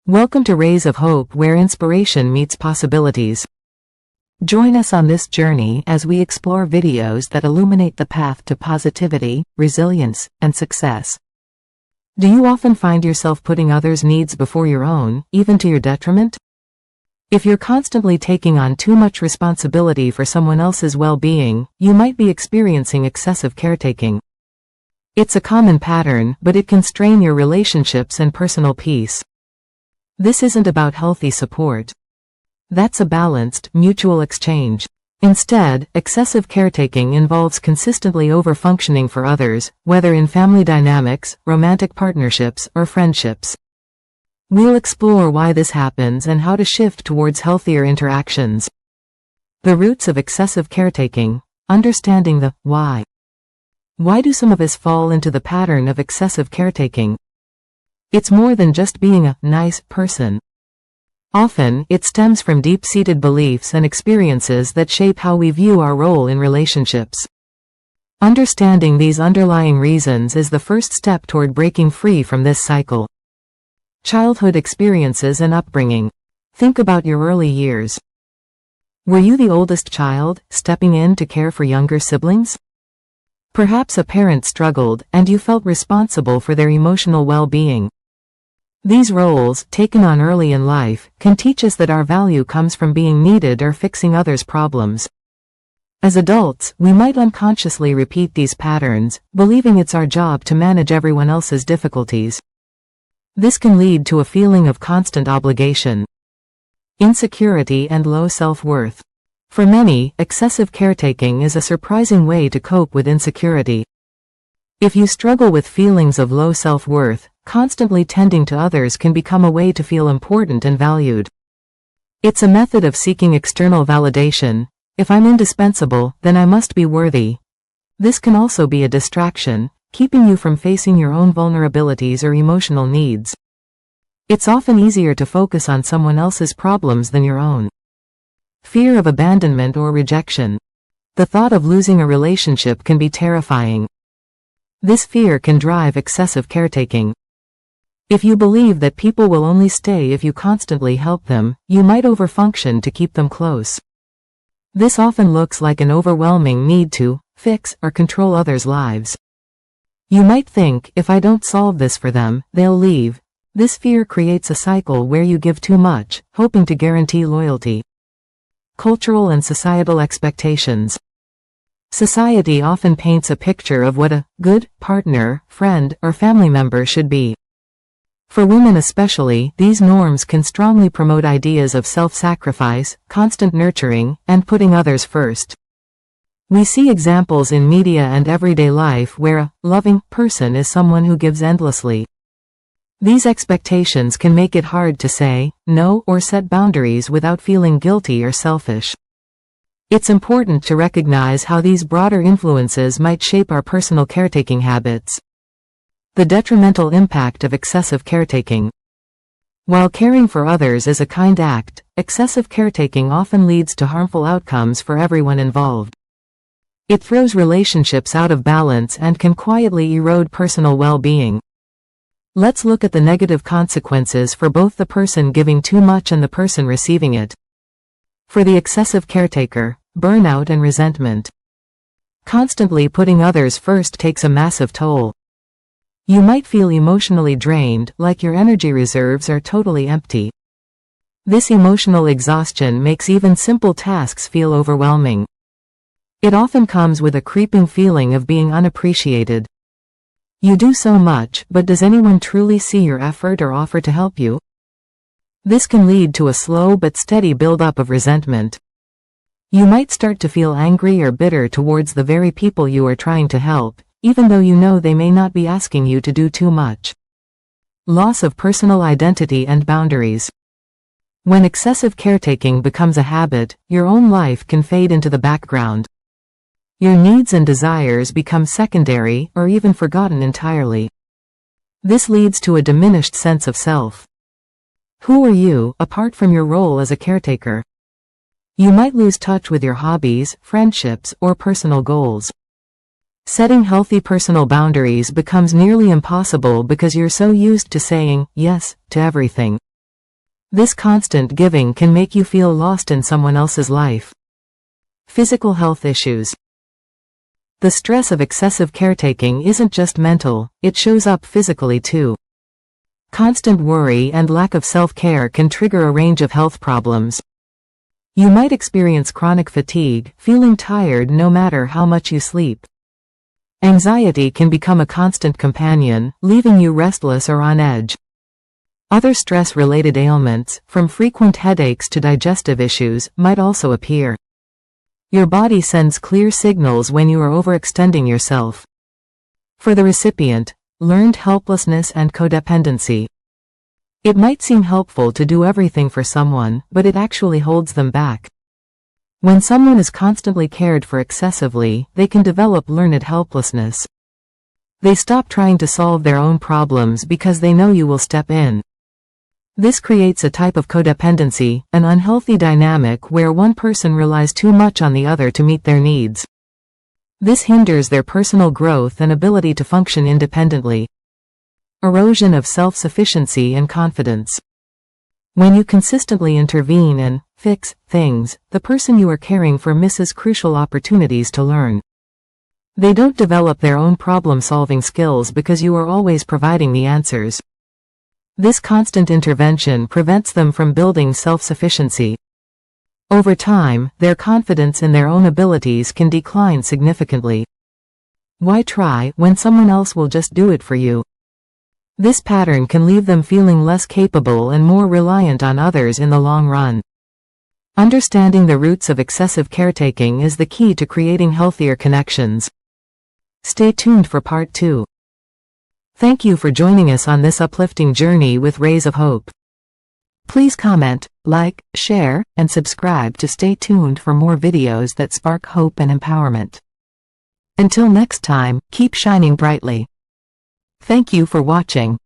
Welcome to Rays of Hope, where inspiration meets possibilities. Join us on this journey as we explore videos that illuminate the path to positivity, resilience, and success. Do you often find yourself putting others' needs before your own, even to your detriment? If you're constantly taking on too much responsibility for someone else's well-being, you might be experiencing excessive caretaking. It's a common pattern, but it can strain your relationships and personal peace. This isn't about healthy support. That's a balanced, mutual exchange. Instead, excessive caretaking involves consistently over-functioning for others, whether in family dynamics, romantic partnerships, or friendships. We'll explore why this happens and how to shift towards healthier interactions. The roots of excessive caretaking, understanding the why. Why do some of us fall into the pattern of excessive caretaking? It's more than just being a nice person. Often, it stems from deep-seated beliefs and experiences that shape how we view our role in relationships. Understanding these underlying reasons is the first step toward breaking free from this cycle. Childhood experiences and upbringing. Think about your early years. Were you the oldest child, stepping in to care for younger siblings? Perhaps a parent struggled, and you felt responsible for their emotional well-being. These roles, taken on early in life, can teach us that our value comes from being needed or fixing others' problems. As adults, we might unconsciously repeat these patterns, believing it's our job to manage everyone else's difficulties. This can lead to a feeling of constant obligation, insecurity, and low self-worth. For many, excessive caretaking is a surprising way to cope with insecurity. If you struggle with feelings of low self-worth, constantly tending to others can become a way to feel important and valued. It's a method of seeking external validation. If I'm indispensable, then I must be worthy. This can also be a distraction, keeping you from facing your own vulnerabilities or emotional needs. It's often easier to focus on someone else's problems than your own. Fear of abandonment or rejection. The thought of losing a relationship can be terrifying. This fear can drive excessive caretaking. If you believe that people will only stay if you constantly help them, you might overfunction to keep them close. This often looks like an overwhelming need to fix or control others' lives. You might think, if I don't solve this for them, they'll leave. This fear creates a cycle where you give too much, hoping to guarantee loyalty. Cultural and societal expectations. Society often paints a picture of what a good partner, friend, or family member should be. For women especially, these norms can strongly promote ideas of self-sacrifice, constant nurturing, and putting others first. We see examples in media and everyday life where a loving person is someone who gives endlessly. These expectations can make it hard to say no or set boundaries without feeling guilty or selfish. It's important to recognize how these broader influences might shape our personal caretaking habits. The detrimental impact of excessive caretaking. While caring for others is a kind act, excessive caretaking often leads to harmful outcomes for everyone involved. It throws relationships out of balance and can quietly erode personal well-being. Let's look at the negative consequences for both the person giving too much and the person receiving it. For the excessive caretaker, burnout and resentment. Constantly putting others first takes a massive toll. You might feel emotionally drained, like your energy reserves are totally empty. This emotional exhaustion makes even simple tasks feel overwhelming. It often comes with a creeping feeling of being unappreciated. You do so much, but does anyone truly see your effort or offer to help you? This can lead to a slow but steady buildup of resentment. You might start to feel angry or bitter towards the very people you are trying to help, even though you know they may not be asking you to do too much. Loss of personal identity and boundaries. When excessive caretaking becomes a habit, your own life can fade into the background. Your needs and desires become secondary or even forgotten entirely. This leads to a diminished sense of self. Who are you, apart from your role as a caretaker? You might lose touch with your hobbies, friendships, or personal goals. Setting healthy personal boundaries becomes nearly impossible because you're so used to saying yes to everything. This constant giving can make you feel lost in someone else's life. Physical health issues. The stress of excessive caretaking isn't just mental, it shows up physically too. Constant worry and lack of self-care can trigger a range of health problems. You might experience chronic fatigue, feeling tired no matter how much you sleep. Anxiety can become a constant companion, leaving you restless or on edge. Other stress-related ailments, from frequent headaches to digestive issues, might also appear. Your body sends clear signals when you are overextending yourself. For the recipient, learned helplessness and codependency. It might seem helpful to do everything for someone, but it actually holds them back. When someone is constantly cared for excessively, they can develop learned helplessness. They stop trying to solve their own problems because they know you will step in. This creates a type of codependency, an unhealthy dynamic where one person relies too much on the other to meet their needs. This hinders their personal growth and ability to function independently. Erosion of self-sufficiency and confidence. When you consistently intervene and fix things, the person you are caring for misses crucial opportunities to learn. They don't develop their own problem-solving skills because you are always providing the answers. This constant intervention prevents them from building self-sufficiency. Over time, their confidence in their own abilities can decline significantly. Why try when someone else will just do it for you? This pattern can leave them feeling less capable and more reliant on others in the long run. Understanding the roots of excessive caretaking is the key to creating healthier connections. Stay tuned for part 2. Thank you for joining us on this uplifting journey with Rays of Hope. Please comment, like, share, and subscribe to stay tuned for more videos that spark hope and empowerment. Until next time, keep shining brightly. Thank you for watching.